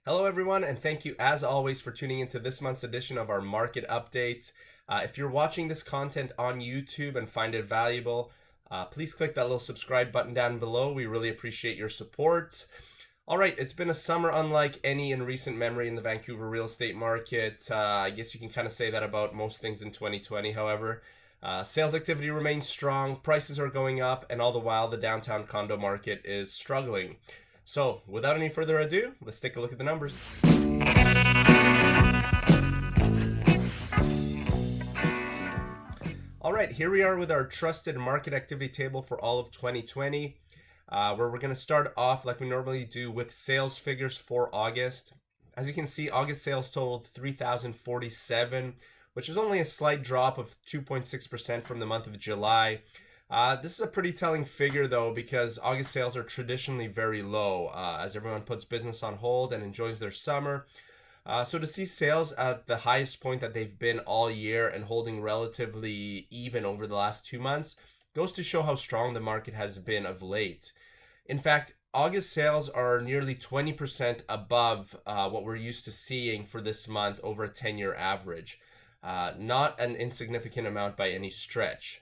Hello, everyone, and thank you as always for tuning into this month's edition of our market updates. If you're watching this content on YouTube and find it valuable, please click that little subscribe button down below. We really appreciate your support. All right, it's been a summer unlike any in recent memory in the Vancouver real estate market. I guess you can kind of say that about most things in 2020, however. Sales activity remains strong, prices are going up, and all the while the downtown condo market is struggling. So, without any further ado, let's take a look at the numbers. All right, here we are with our trusted market activity table for all of 2020, where we're going to start off like we normally do with sales figures for August. As you can see, August sales totaled 3,047, which is only a slight drop of 2.6% from the month of July. This is a pretty telling figure though, because August sales are traditionally very low as everyone puts business on hold and enjoys their summer. So to see sales at the highest point that they've been all year and holding relatively even over the last 2 months goes to show how strong the market has been of late. In fact, August sales are nearly 20% above what we're used to seeing for this month over a 10-year average. Not an insignificant amount by any stretch.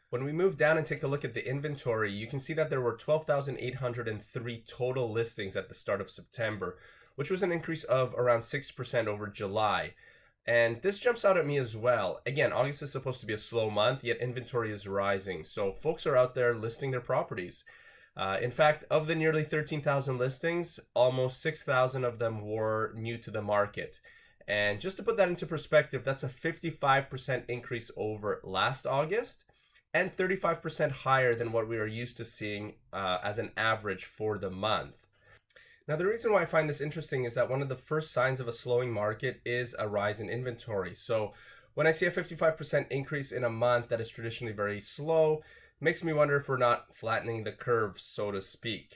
When we move down and take a look at the inventory, you can see that there were 12,803 total listings at the start of September, which was an increase of around 6% over July. And this jumps out at me as well. Again, August is supposed to be a slow month, yet inventory is rising. So folks are out there listing their properties. In fact, of the nearly 13,000 listings, almost 6,000 of them were new to the market. And just to put that into perspective, that's a 55% increase over last August, and 35% higher than what we are used to seeing as an average for the month. Now, the reason why I find this interesting is that one of the first signs of a slowing market is a rise in inventory. So when I see a 55% increase in a month that is traditionally very slow, it makes me wonder if we're not flattening the curve, so to speak.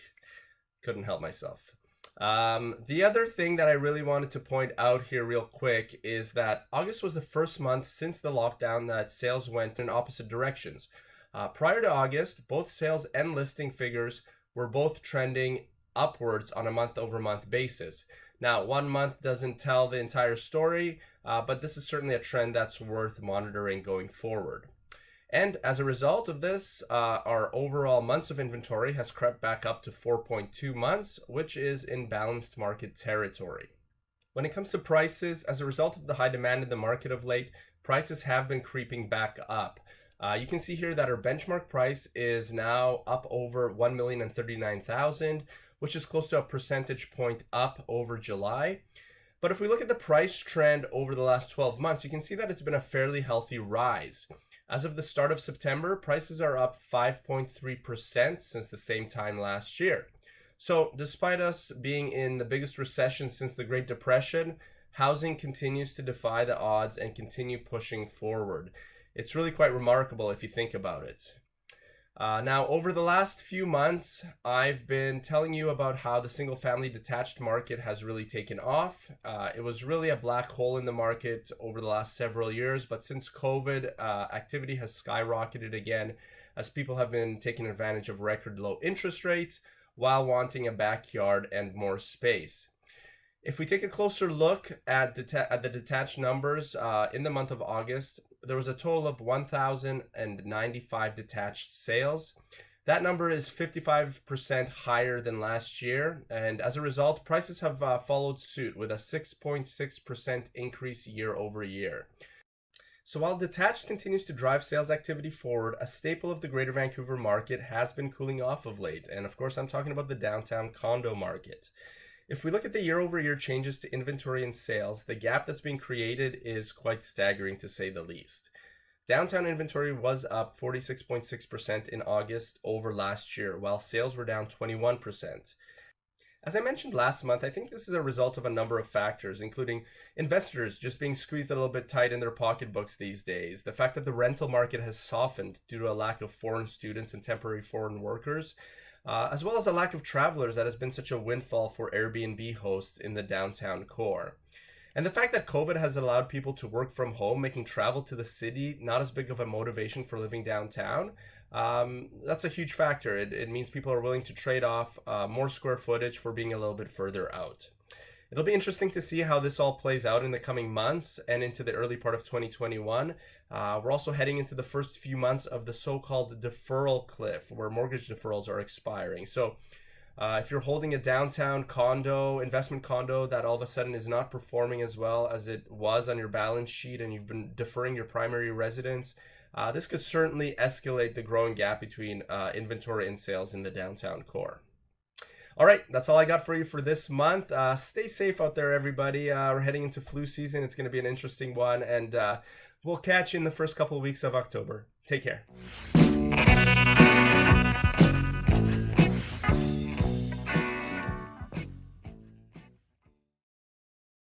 Couldn't help myself. The other thing that I really wanted to point out here real quick is that August was the first month since the lockdown that sales went in opposite directions. Prior to August, both sales and listing figures were both trending upwards on a month-over-month basis. Now, 1 month doesn't tell the entire story, but this is certainly a trend that's worth monitoring going forward. And as a result of this, our overall months of inventory has crept back up to 4.2 months, which is in balanced market territory. When it comes to prices, as a result of the high demand in the market of late, prices have been creeping back up. You can see here that our benchmark price is now up over $1,039,000, which is close to a percentage point up over July. But if we look at the price trend over the last 12 months, you can see that it's been a fairly healthy rise. As of the start of September, prices are up 5.3% since the same time last year. So despite us being in the biggest recession since the Great Depression, housing continues to defy the odds and continue pushing forward. It's really quite remarkable if you think about it. Now, over the last few months, I've been telling you about how the single-family detached market has really taken off. It was really a black hole in the market over the last several years, but since COVID, activity has skyrocketed again as people have been taking advantage of record low interest rates while wanting a backyard and more space. If we take a closer look at the detached numbers in the month of August, there was a total of 1,095 detached sales. That number is 55% higher than last year, and as a result, prices have followed suit with a 6.6% increase year over year. So while detached continues to drive sales activity forward, a staple of the Greater Vancouver market has been cooling off of late, and of course I'm talking about the downtown condo market. If we look at the year-over-year changes to inventory and sales, the gap that's being created is quite staggering to say the least. Downtown inventory was up 46.6% in August over last year, while sales were down 21%. As I mentioned last month, I think this is a result of a number of factors, including investors just being squeezed a little bit tight in their pocketbooks these days, the fact that the rental market has softened due to a lack of foreign students and temporary foreign workers, as well as a lack of travelers that has been such a windfall for Airbnb hosts in the downtown core. And the fact that COVID has allowed people to work from home, making travel to the city not as big of a motivation for living downtown, that's a huge factor. It means people are willing to trade off more square footage for being a little bit further out. It'll be interesting to see how this all plays out in the coming months and into the early part of 2021. We're also heading into the first few months of the so-called deferral cliff, where mortgage deferrals are expiring. So if you're holding a downtown condo, investment condo that all of a sudden is not performing as well as it was on your balance sheet and you've been deferring your primary residence, this could certainly escalate the growing gap between inventory and sales in the downtown core. All right, that's all I got for you for this month. Stay safe out there, everybody. We're heading into flu season. It's going to be an interesting one, and we'll catch you in the first couple of weeks of October. Take care.